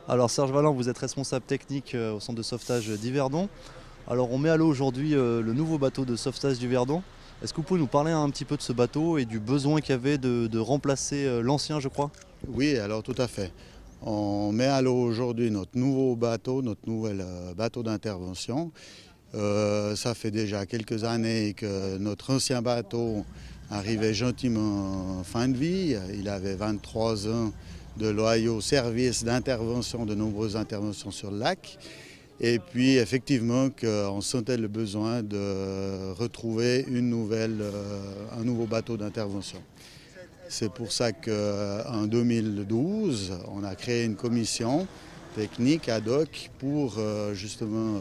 Alors Serge Valin, vous êtes responsable technique au centre de sauvetage d'Yverdon. Alors on met à l'eau aujourd'hui le nouveau bateau de sauvetage du Verdon. Est-ce que vous pouvez nous parler un petit peu de ce bateau et du besoin qu'il y avait de remplacer l'ancien, je crois? Oui, alors tout à fait. On met à l'eau aujourd'hui notre nouveau bateau, notre nouvel bateau d'intervention. Ça fait déjà quelques années que notre ancien bateau arrivait gentiment en fin de vie. Il avait 23 ans de loyaux services d'intervention, de nombreuses interventions sur le lac. Et puis effectivement qu'on sentait le besoin de retrouver un nouveau bateau d'intervention. C'est pour ça qu'en 2012, on a créé une commission technique ad hoc pour justement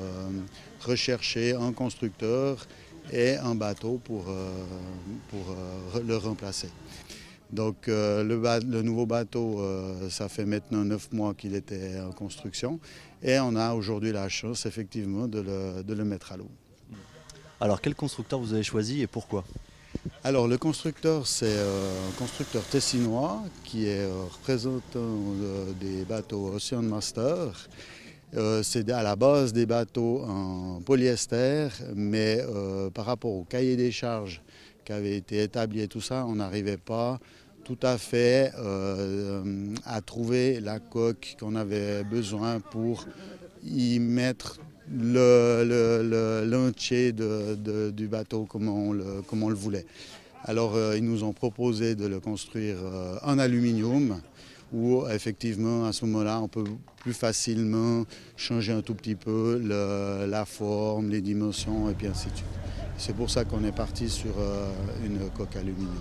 rechercher un constructeur et un bateau pour le remplacer. Donc le nouveau bateau, ça fait maintenant 9 mois qu'il était en construction et on a aujourd'hui la chance effectivement de le mettre à l'eau. Alors quel constructeur vous avez choisi et pourquoi? Alors le constructeur, c'est un constructeur tessinois qui est représentant des bateaux Ocean Master. C'est à la base des bateaux en polyester, mais par rapport au cahier des charges qui avait été établi et tout ça, on n'arrivait pas tout à fait à trouver la coque qu'on avait besoin pour y mettre l'entier du bateau comme on le voulait. Alors ils nous ont proposé de le construire en aluminium où effectivement à ce moment-là on peut plus facilement changer un tout petit peu la forme, les dimensions et puis ainsi de suite. C'est pour ça qu'on est parti sur une coque aluminium.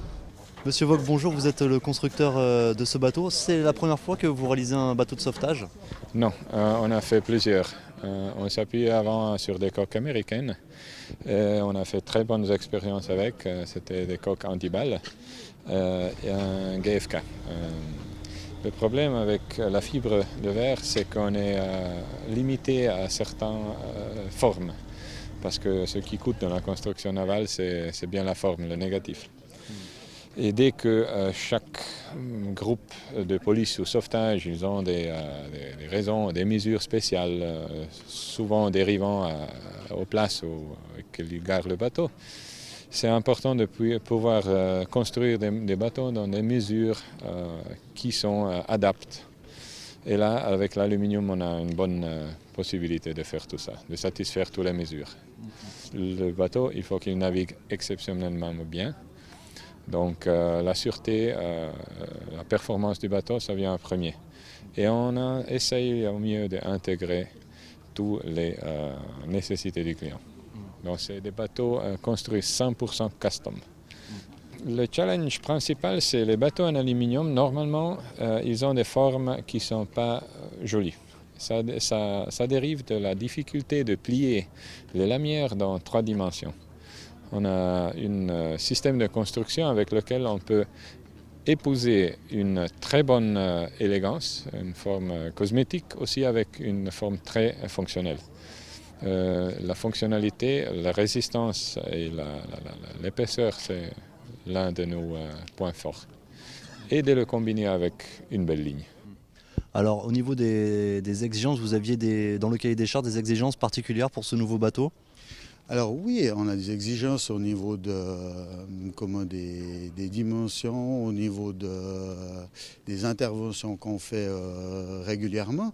Monsieur Vogue, bonjour, vous êtes le constructeur de ce bateau. C'est la première fois que vous réalisez un bateau de sauvetage? Non, on a fait plusieurs. On s'appuyait avant sur des coques américaines. On a fait très bonnes expériences avec. C'était des coques anti-balles et un GFK. Le problème avec la fibre de verre, c'est qu'on est limité à certaines formes. Parce que ce qui coûte dans la construction navale, c'est bien la forme, le négatif. Et dès que chaque groupe de police ou sauvetage, ils ont des raisons, des mesures spéciales, souvent dérivant aux places où ils garent le bateau, c'est important de pouvoir construire des bateaux dans des mesures qui sont adaptées. Et là, avec l'aluminium, on a une bonne possibilité de faire tout ça, de satisfaire toutes les mesures. Le bateau, il faut qu'il navigue exceptionnellement bien. Donc la sûreté, la performance du bateau, ça vient en premier. Et on a essayé au mieux d'intégrer toutes les nécessités du client. Donc c'est des bateaux construits 100% custom. Le challenge principal, c'est les bateaux en aluminium. Normalement, ils ont des formes qui ne sont pas jolies. Ça dérive de la difficulté de plier les lamières dans 3 dimensions. On a un système de construction avec lequel on peut épouser une très bonne élégance, une forme cosmétique aussi avec une forme très fonctionnelle. La fonctionnalité, la résistance et l'épaisseur, c'est l'un de nos points forts. Et de le combiner avec une belle ligne. Alors au niveau des exigences, vous aviez dans le cahier des charges des exigences particulières pour ce nouveau bateau? Alors oui, on a des exigences au niveau des dimensions, au niveau des interventions qu'on fait régulièrement.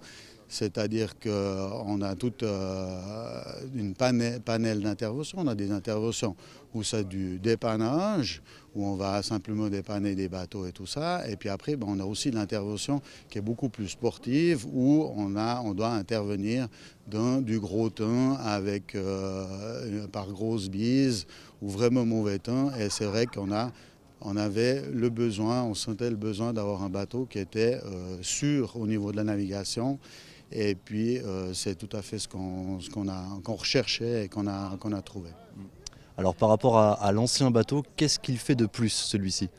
C'est-à-dire qu'on a toute une panel d'interventions. On a des interventions où c'est du dépannage, où on va simplement dépanner des bateaux et tout ça. Et puis après, on a aussi l'intervention qui est beaucoup plus sportive, où on doit intervenir dans du gros temps avec par grosse bise ou vraiment mauvais temps. Et c'est vrai on avait le besoin, on sentait le besoin d'avoir un bateau qui était sûr au niveau de la navigation. Et puis c'est tout à fait ce qu'on recherchait et qu'on a trouvé. Alors par rapport à l'ancien bateau, qu'est-ce qu'il fait de plus celui-ci?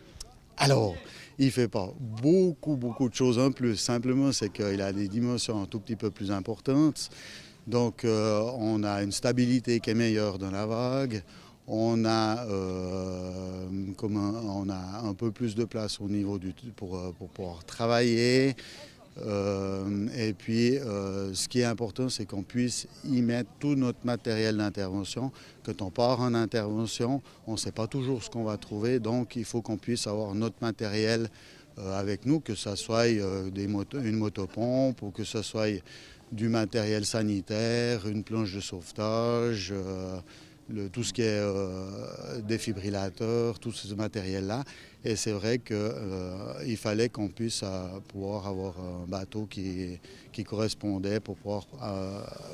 Alors, il ne fait pas beaucoup de choses en plus. Simplement, c'est qu'il a des dimensions un tout petit peu plus importantes. Donc on a une stabilité qui est meilleure dans la vague. On a un peu plus de place au niveau pour pouvoir travailler. Et puis, ce qui est important, c'est qu'on puisse y mettre tout notre matériel d'intervention. Quand on part en intervention, on ne sait pas toujours ce qu'on va trouver, donc il faut qu'on puisse avoir notre matériel avec nous, que ce soit une motopompe ou que ce soit du matériel sanitaire, une planche de sauvetage, tout ce qui est défibrillateur, tout ce matériel-là. Et c'est vrai qu'il fallait qu'on puisse pouvoir avoir un bateau qui correspondait pour pouvoir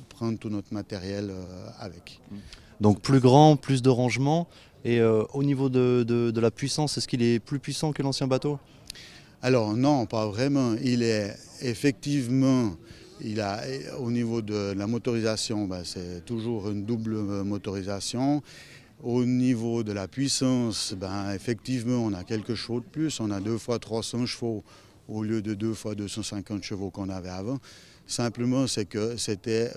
prendre tout notre matériel avec. Donc plus grand, plus de rangement. Et au niveau de la puissance, est-ce qu'il est plus puissant que l'ancien bateau? Alors non, pas vraiment. Il est effectivement, au niveau de la motorisation, c'est toujours une double motorisation. Au niveau de la puissance, effectivement, on a quelque chose de plus. On a 2 fois 300 chevaux au lieu de 2 fois 250 chevaux qu'on avait avant. Simplement, c'est que c'était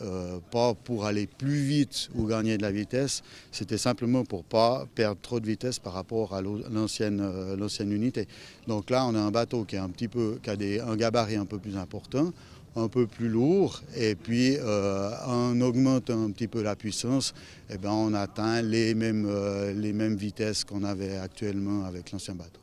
pas pour aller plus vite ou gagner de la vitesse, c'était simplement pour pas perdre trop de vitesse par rapport à l'ancienne unité. Donc là, on a un bateau qui a un gabarit un peu plus important, un peu plus lourd, et puis en augmentant un petit peu la puissance, on atteint les mêmes vitesses qu'on avait actuellement avec l'ancien bateau.